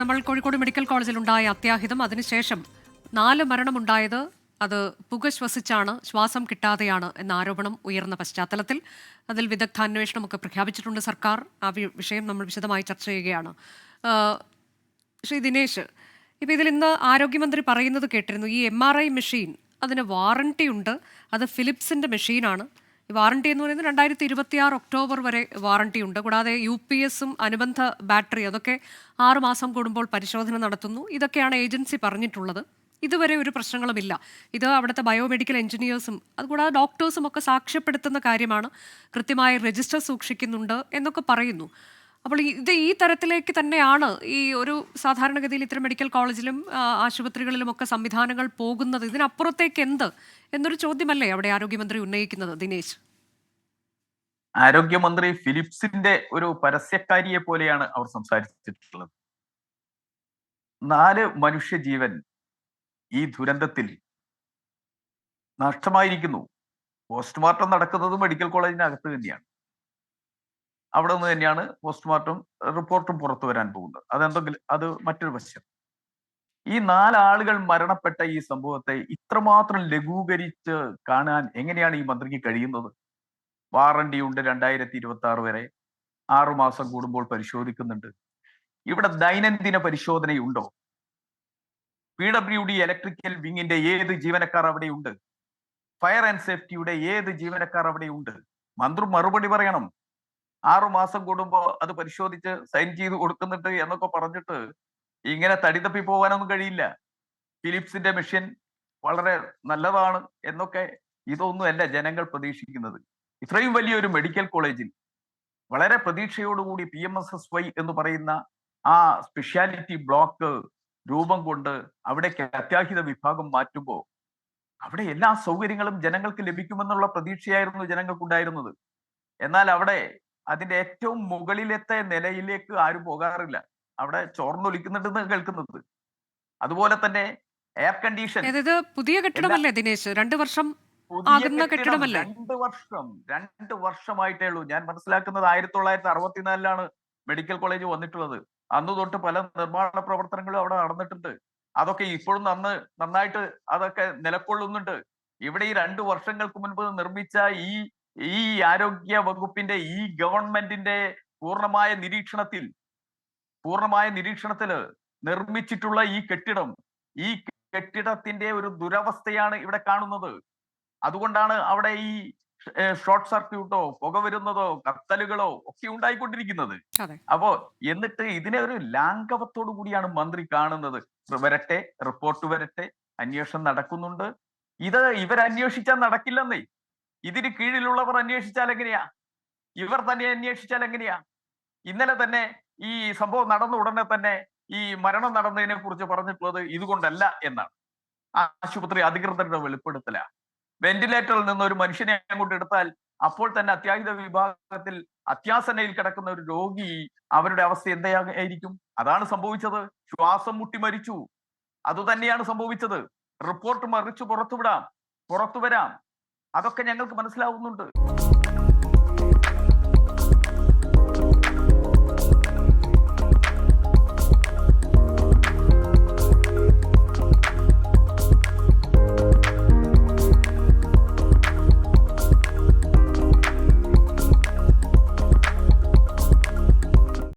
നമ്മൾ കോഴിക്കോട് മെഡിക്കൽ കോളേജിൽ ഉണ്ടായ അത്യാഹിതം, അതിനുശേഷം 4 മരണമുണ്ടായത് അത് പുക ശ്വസിച്ചാണ്, ശ്വാസം കിട്ടാതെയാണ് എന്ന ആരോപണം ഉയർന്ന പശ്ചാത്തലത്തിൽ അതിൽ വിദഗ്ധാന്വേഷണമൊക്കെ പ്രഖ്യാപിച്ചിട്ടുണ്ട് സർക്കാർ. ആ വിഷയം നമ്മൾ വിശദമായി ചർച്ച ചെയ്യുകയാണ്. ശ്രീ ദിനേശ്, ഇപ്പോൾ ഇതിൽ ഇന്ന് ആരോഗ്യമന്ത്രി പറയുന്നത് കേട്ടിരുന്നു, ഈ MRI മെഷീൻ അതിന് വാറണ്ടി ഉണ്ട്, അത് ഫിലിപ്സിൻ്റെ മെഷീനാണ്. വാറണ്ടി എന്ന് പറയുന്നത് 2026 ഒക്ടോബർ വരെ വാറണ്ടി ഉണ്ട്. കൂടാതെ UPS-ഉം അനുബന്ധ ബാറ്ററി അതൊക്കെ 6 മാസം കൂടുമ്പോൾ പരിശോധന നടത്തുന്നു. ഇതൊക്കെയാണ് ഏജൻസി പറഞ്ഞിട്ടുള്ളത്. ഇതുവരെ ഒരു പ്രശ്നങ്ങളുമില്ല. ഇത് അവിടുത്തെ ബയോമെഡിക്കൽ എഞ്ചിനീയേഴ്സും അതുകൂടാതെ ഡോക്ടേഴ്സും ഒക്കെ സാക്ഷ്യപ്പെടുത്തുന്ന കാര്യമാണ്. കൃത്യമായ രജിസ്റ്റർ സൂക്ഷിക്കുന്നുണ്ട് എന്നൊക്കെ പറയുന്നു. അപ്പോൾ ഇത് ഈ തരത്തിലേക്ക് തന്നെയാണ് ഈ ഒരു സാധാരണഗതിയിൽ ഇത്തരം മെഡിക്കൽ കോളേജിലും ആശുപത്രികളിലുമൊക്കെ സംവിധാനങ്ങൾ പോകുന്നത്. ഇതിനപ്പുറത്തേക്ക് എന്ത് എന്നൊരു ചോദ്യമല്ലേ അവിടെ ആരോഗ്യമന്ത്രി ഉന്നയിക്കുന്നത്? ദിനേശ്, ആരോഗ്യമന്ത്രി ഫിലിപ്സിന്റെ ഒരു പരസ്യക്കാരിയെ പോലെയാണ് അവർ സംസാരിച്ചിട്ടുള്ളത്. 4 മനുഷ്യജീവൻ ഈ ദുരന്തത്തിൽ നഷ്ടമായിരിക്കുന്നു. പോസ്റ്റ്മോർട്ടം നടക്കുന്നത് മെഡിക്കൽ കോളേജിനകത്ത് തന്നെയാണ്. അവിടെ നിന്ന് തന്നെയാണ് പോസ്റ്റ്മോർട്ടം റിപ്പോർട്ടും പുറത്തു വരാൻ പോകുന്നത്. അത് മറ്റൊരു വശം. ഈ 4 ആളുകൾ മരണപ്പെട്ട ഈ സംഭവത്തെ ഇത്രമാത്രം ലഘൂകരിച്ച് കാണാൻ എങ്ങനെയാണ് ഈ മന്ത്രിക്ക് കഴിയുന്നത്? വാറണ്ടി ഉണ്ട് 2026 വരെ, 6 മാസം കൂടുമ്പോൾ പരിശോധിക്കുന്നുണ്ട്. ഇവിടെ ദൈനംദിന പരിശോധനയുണ്ടോ? PWD ഇലക്ട്രിക്കൽ വിങ്ങിന്റെ ഏത് ജീവനക്കാർ അവിടെയുണ്ട്? ഫയർ ആൻഡ് സേഫ്റ്റിയുടെ ഏത് ജീവനക്കാർ അവിടെയുണ്ട്? മന്ത്രി മറുപടി പറയണം. 6 മാസം കൂടുമ്പോൾ അത് പരിശോധിച്ച് സൈൻ ചെയ്ത് കൊടുക്കുന്നുണ്ട് എന്നൊക്കെ പറഞ്ഞിട്ട് ഇങ്ങനെ തടിതപ്പി പോകാനൊന്നും കഴിയില്ല. ഫിലിപ്സിന്റെ മെഷീൻ വളരെ നല്ലതാണ് എന്നൊക്കെ, ഇതൊന്നുമല്ല ജനങ്ങൾ പ്രതീക്ഷിക്കുന്നത്. ഇത്രയും വലിയൊരു മെഡിക്കൽ കോളേജിൽ വളരെ പ്രതീക്ഷയോടുകൂടി PMSSY എന്ന് പറയുന്ന ആ സ്പെഷ്യാലിറ്റി ബ്ലോക്ക് രൂപം കൊണ്ട് അവിടേക്ക് അത്യാഹിത വിഭാഗം മാറ്റുമ്പോൾ അവിടെ എല്ലാ സൗകര്യങ്ങളും ജനങ്ങൾക്ക് ലഭിക്കുമെന്നുള്ള പ്രതീക്ഷയായിരുന്നു ജനങ്ങൾക്കുണ്ടായിരുന്നത്. എന്നാൽ അവിടെ അതിന്റെ ഏറ്റവും മുകളിലത്തെ നിലയിലേക്ക് ആരും പോകാറില്ല. അവിടെ ചോർന്നൊലിക്കുന്നുണ്ടെന്ന് കേൾക്കുന്നത്. അതുപോലെ തന്നെ എയർ കണ്ടീഷൻ, പുതിയ കെട്ടിടമല്ലേ ദിനേശ്? 2 വർഷം ആകുന്ന കെട്ടിടമല്ലേ? 2 വർഷമായിട്ടേ ഉള്ളൂ. ഞാൻ മനസ്സിലാക്കുന്നത് 1964 മെഡിക്കൽ കോളേജ് വന്നിട്ടുള്ളത്. അന്ന് തൊട്ട് പല നിർമ്മാണ പ്രവർത്തനങ്ങളും അവിടെ നടന്നിട്ടുണ്ട്. അതൊക്കെ ഇപ്പോഴും നന്നായിട്ട് അതൊക്കെ നിലകൊള്ളുന്നുണ്ട്. ഇവിടെ ഈ 2 വർഷങ്ങൾക്ക് മുൻപ് നിർമ്മിച്ച ഈ ആരോഗ്യ വകുപ്പിന്റെ ഈ ഗവൺമെന്റിന്റെ പൂർണ്ണമായ നിരീക്ഷണത്തിൽ നിർമ്മിച്ചിട്ടുള്ള ഈ കെട്ടിടത്തിന്റെ ഒരു ദുരവസ്ഥയാണ് ഇവിടെ കാണുന്നത്. അതുകൊണ്ടാണ് അവിടെ ഈ ഷോർട്ട് സർക്യൂട്ടോ പുക വരുന്നതോ കത്തലുകളോ ഒക്കെ ഉണ്ടായിക്കൊണ്ടിരിക്കുന്നത്. അപ്പോ എന്നിട്ട് ഇതിനെ ഒരു ലാഘവത്തോടു കൂടിയാണ് മന്ത്രി കാണുന്നത്. വരട്ടെ, റിപ്പോർട്ട് വരട്ടെ, അന്വേഷണം നടക്കുന്നുണ്ട്. ഇത് ഇവരന്വേഷിച്ചാൽ നടക്കില്ലെന്നേ. ഇതിന് കീഴിലുള്ളവർ അന്വേഷിച്ചാൽ എങ്ങനെയാ? ഇവർ തന്നെ അന്വേഷിച്ചാൽ എങ്ങനെയാ? ഇന്നലെ തന്നെ ഈ സംഭവം നടന്ന ഉടനെ തന്നെ ഈ മരണം നടന്നതിനെ കുറിച്ച് പറഞ്ഞിട്ടുള്ളത് ഇതുകൊണ്ടല്ല എന്നാണ്. ആശുപത്രി അധികൃതരുടെ വെളിപ്പെടുത്തല. വെന്റിലേറ്ററിൽ നിന്ന് ഒരു മനുഷ്യനെ അങ്ങോട്ട് എടുത്താൽ അപ്പോൾ തന്നെ അത്യാഹിത വിഭാഗത്തിൽ അത്യാസന്നയിൽ കിടക്കുന്ന ഒരു രോഗി, അവരുടെ അവസ്ഥ എന്തായിരിക്കും? അതാണ് സംഭവിച്ചത്. ശ്വാസം മുട്ടി മരിച്ചു. അതുതന്നെയാണ് സംഭവിച്ചത്. റിപ്പോർട്ട് മറിച്ച് പുറത്തു വരാം. അതൊക്കെ ഞങ്ങൾക്ക് മനസ്സിലാവുന്നുണ്ട്.